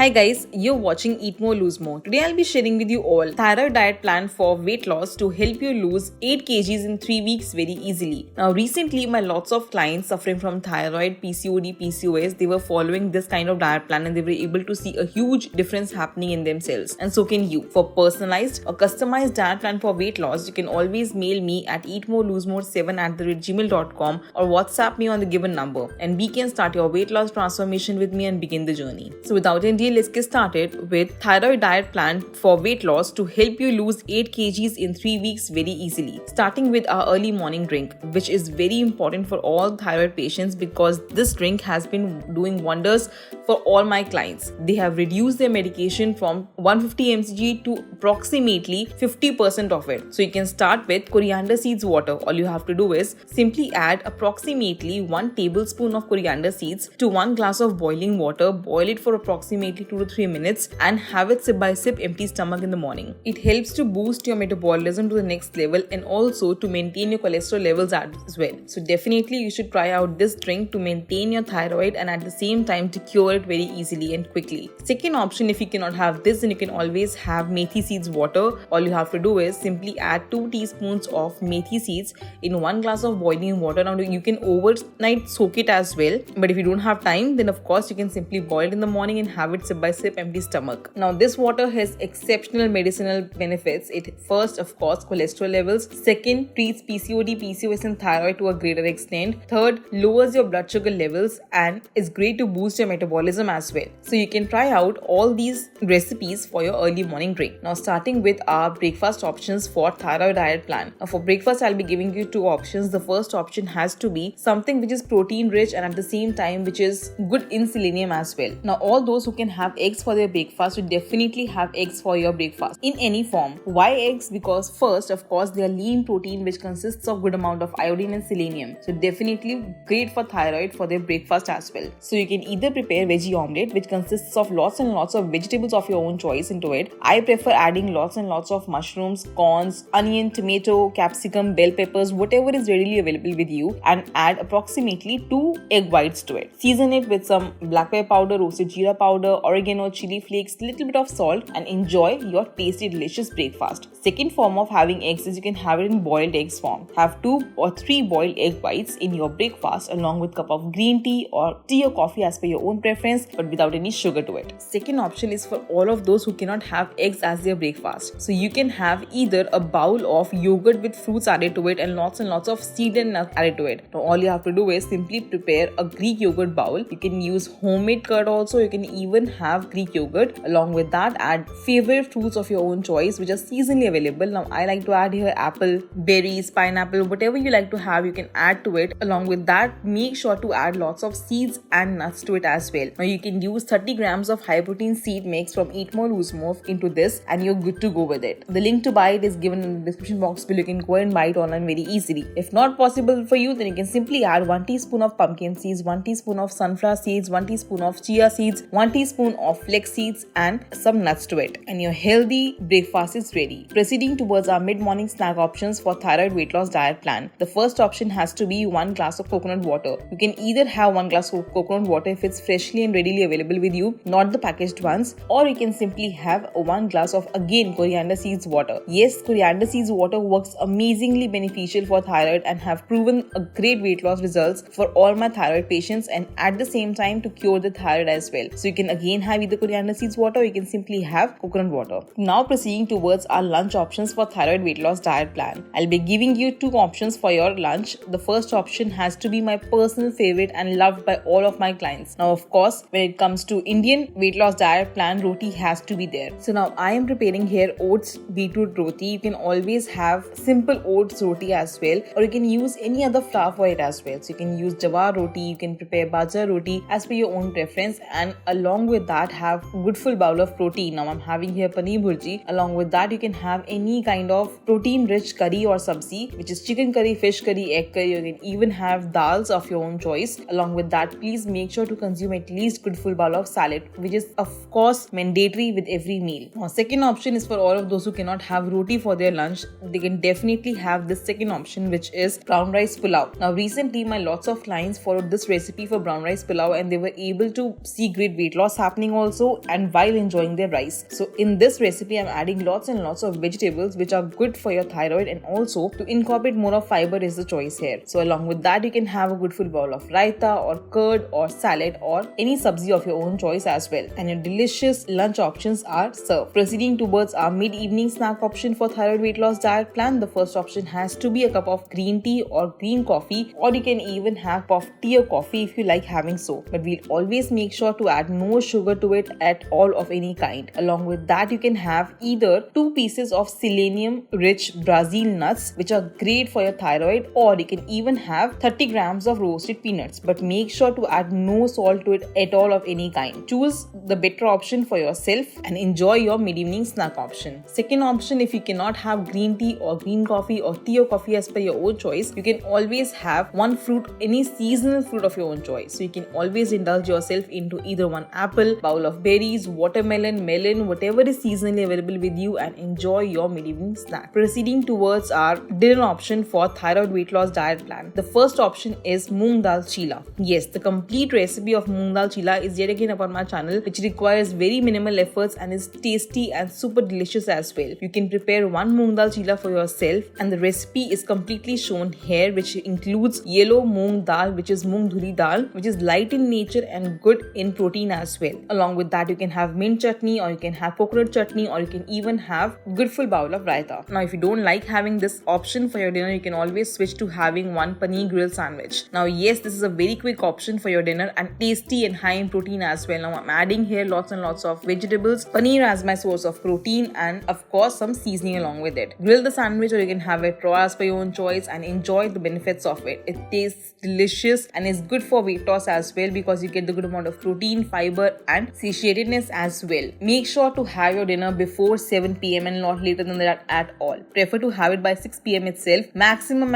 Hi guys, you're watching Eat More Lose More. Today I'll be sharing with you all thyroid diet plan for weight loss to help you lose 8 kgs in 3 weeks very easily. Now recently my lots of clients suffering from thyroid, PCOD, PCOS, they were following this kind of diet plan and they were able to see a huge difference happening in themselves. And so can you. For personalized or customized diet plan for weight loss, you can always mail me at eatmorelosemore7@gmail.com or WhatsApp me on the given number and we can start your weight loss transformation with me and begin the journey. So without any delay, let's get started with thyroid diet plan for weight loss to help you lose 8 kgs in 3 weeks very easily. Starting with our early morning drink, which is very important for all thyroid patients because this drink has been doing wonders for all my clients. They have reduced their medication from 150 mcg to approximately 50% of it. So you can start with coriander seeds water. All you have to do is simply add approximately 1 tablespoon of coriander seeds to 1 glass of boiling water. Boil it for approximately 2 to 3 minutes and have it sip by sip empty stomach in the morning. It helps to boost your metabolism to the next level and also to maintain your cholesterol levels as well. So definitely you should try out this drink to maintain your thyroid and at the same time to cure it very easily and quickly. Second option, if you cannot have this, then you can always have methi seeds water. All you have to do is simply add 2 teaspoons of methi seeds in 1 glass of boiling water. Now you can overnight soak it as well, but if you don't have time, then of course you can simply boil it in the morning and have it sip by sip empty stomach. Now this water has exceptional medicinal benefits. It first, of course, cholesterol levels. Second, treats PCOD, PCOS and thyroid to a greater extent. Third, lowers your blood sugar levels and is great to boost your metabolism as well. So you can try out all these recipes for your early morning drink. Now starting with our breakfast options for thyroid diet plan. Now for breakfast, I'll be giving you 2 options. The first option has to be something which is protein rich and at the same time which is good in selenium as well. Now all those who can have eggs for their breakfast should definitely have eggs for your breakfast in any form. Why eggs? Because first, of course, they are lean protein which consists of good amount of iodine and selenium. So definitely great for thyroid for their breakfast as well. So you can either prepare veggie omelette which consists of lots and lots of vegetables of your own choice into it. I prefer adding lots and lots of mushrooms, corns, onion, tomato, capsicum, bell peppers, whatever is readily available with you and add approximately 2 egg whites to it. Season it with some black pepper powder, roasted jeera powder, oregano, chili flakes, little bit of salt and enjoy your tasty delicious breakfast. Second form of having eggs is you can have it in boiled eggs form. Have 2 or 3 boiled egg whites in your breakfast along with cup of green tea or tea or coffee as per your own preference but without any sugar to it. Second option is for all of those who cannot have eggs as their breakfast. So you can have either a bowl of yogurt with fruits added to it and lots of seed and nuts added to it. Now all you have to do is simply prepare a Greek yogurt bowl. You can use homemade curd also. You can even have Greek yogurt. Along with that, add favorite fruits of your own choice which are seasonally available. Now I like to add here apple, berries, pineapple, whatever you like to have you can add to it. Along with that, make sure to add lots of seeds and nuts to it as well. Now you can use 30 grams of high protein seed mix from Eat More Lose More into this and you're good to go with it. The link to buy it is given in the description box below. You can go and buy it online very easily. If not possible for you, then you can simply add 1 teaspoon of pumpkin seeds, 1 teaspoon of sunflower seeds, 1 teaspoon of chia seeds, 1 teaspoon of flax seeds and some nuts to it. And your healthy breakfast is ready. Proceeding towards our mid-morning snack options for thyroid weight loss diet plan. The first option has to be 1 glass of coconut water. You can either have 1 glass of coconut water if it's freshly and readily available with you, not the packaged ones, or you can simply have 1 glass of again coriander seeds water. Yes, coriander seeds water works amazingly beneficial for thyroid and have proven a great weight loss results for all my thyroid patients and at the same time to cure the thyroid as well. So you can again have either coriander seeds water or you can simply have coconut water. Now proceeding towards our lunch options for thyroid weight loss diet plan. I'll be giving you 2 options for your lunch. The first option has to be my personal favorite and loved by all of my clients. Now of course, when it comes to Indian weight loss diet plan, roti has to be there. So now I am preparing here oats beetroot roti. You can always have simple oats roti as well or you can use any other flour for it as well. So you can use jawar roti, you can prepare bajra roti as per your own preference and along with that have good full bowl of protein. Now I'm having here paneer bhurji. Along with that you can have any kind of protein rich curry or sabzi which is chicken curry, fish curry, egg curry. You can even have dals of your own choice. Along with that, please make sure to consume at least good full bowl of salad which is of course mandatory with every meal. Now second option is for all of those who cannot have roti for their lunch. They can definitely have this second option which is brown rice pulao. Now recently my lots of clients followed this recipe for brown rice pulao and they were able to see great weight loss happen happening also, and while enjoying their rice. So in this recipe, I'm adding lots and lots of vegetables which are good for your thyroid, and also to incorporate more of fiber is the choice here. So along with that, you can have a good full bowl of raita or curd or salad or any sabzi of your own choice as well. And your delicious lunch options are served. Proceeding towards our mid-evening snack option for thyroid weight loss diet plan, the first option has to be a cup of green tea or green coffee, or you can even have a cup of tea or coffee if you like having so. But we'll always make sure to add no sugar to it at all of any kind. Along with that, you can have either 2 pieces of selenium-rich Brazil nuts, which are great for your thyroid, or you can even have 30 grams of roasted peanuts. But make sure to add no salt to it at all of any kind. Choose the better option for yourself and enjoy your mid-evening snack option. Second option, if you cannot have green tea or green coffee or tea or coffee as per your own choice, you can always have one fruit, any seasonal fruit of your own choice. So you can always indulge yourself into either one apple, bowl of berries, watermelon, melon, whatever is seasonally available with you, and enjoy your mid-evening snack. Proceeding towards our dinner option for thyroid weight loss diet plan. The first option is moong dal chila. Yes, the complete recipe of moong dal chila is yet again upon my channel, which requires very minimal efforts and is tasty and super delicious as well. You can prepare one moong dal chila for yourself, and the recipe is completely shown here, which includes yellow moong dal, which is moong dhuli dal, which is light in nature and good in protein as well. Along with that, you can have mint chutney, or you can have coconut chutney, or you can even have good full bowl of raita. Now, if you don't like having this option for your dinner, you can always switch to having one paneer grill sandwich. Now, yes, this is a very quick option for your dinner and tasty and high in protein as well. Now, I'm adding here lots and lots of vegetables, paneer as my source of protein, and of course some seasoning along with it. Grill the sandwich, or you can have it raw as per your own choice, and enjoy the benefits of it. It tastes delicious and is good for weight loss as well, because you get the good amount of protein, fiber and satiatedness as well. Make sure to have your dinner before 7 p.m. and not later than that at all. Prefer to have it by 6 p.m. itself. Maximum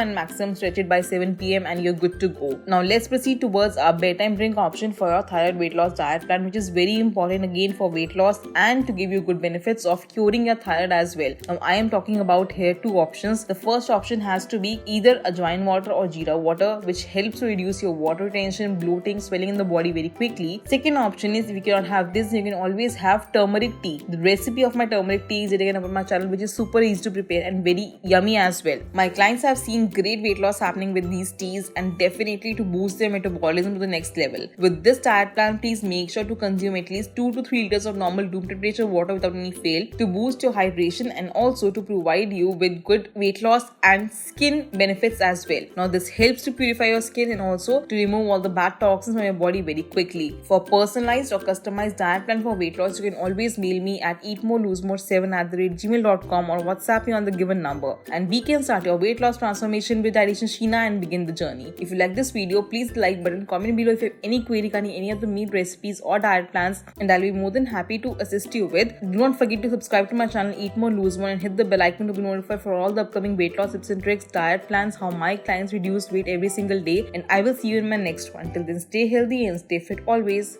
stretch it by 7 p.m. and you're good to go. Now let's proceed towards our bedtime drink option for your thyroid weight loss diet plan, which is very important again for weight loss and to give you good benefits of curing your thyroid as well. Now I am talking about here 2 options. The first option has to be either ajwain water or jeera water, which helps to reduce your water retention, bloating, swelling in the body very quickly. Second option is, if you cannot have this, you can always have turmeric tea. The recipe of my turmeric tea is again upon my channel, which is super easy to prepare and very yummy as well. My clients have seen great weight loss happening with these teas, and definitely to boost their metabolism to the next level. With this diet plan, please make sure to consume at least 2 to 3 liters of normal room temperature water without any fail to boost your hydration and also to provide you with good weight loss and skin benefits as well. Now this helps to purify your skin and also to remove all the bad toxins from your body very quickly. For personalized or customized diet plan for weight loss, you can always mail me at eatmoreloosemore7@gmail.com or WhatsApp me on the given number, and we can start your weight loss transformation with dietitian Sheena and begin the journey. If you like this video, please like button, comment below if you have any query regarding any of the meal recipes or diet plans, and I'll be more than happy to assist you with. Do not forget to subscribe to my channel Eat More Lose More and hit the bell icon to be notified for all the upcoming weight loss tips and tricks, diet plans, how my clients reduce weight every single day, and I will see you in my next one. Till then, stay healthy and stay fit always.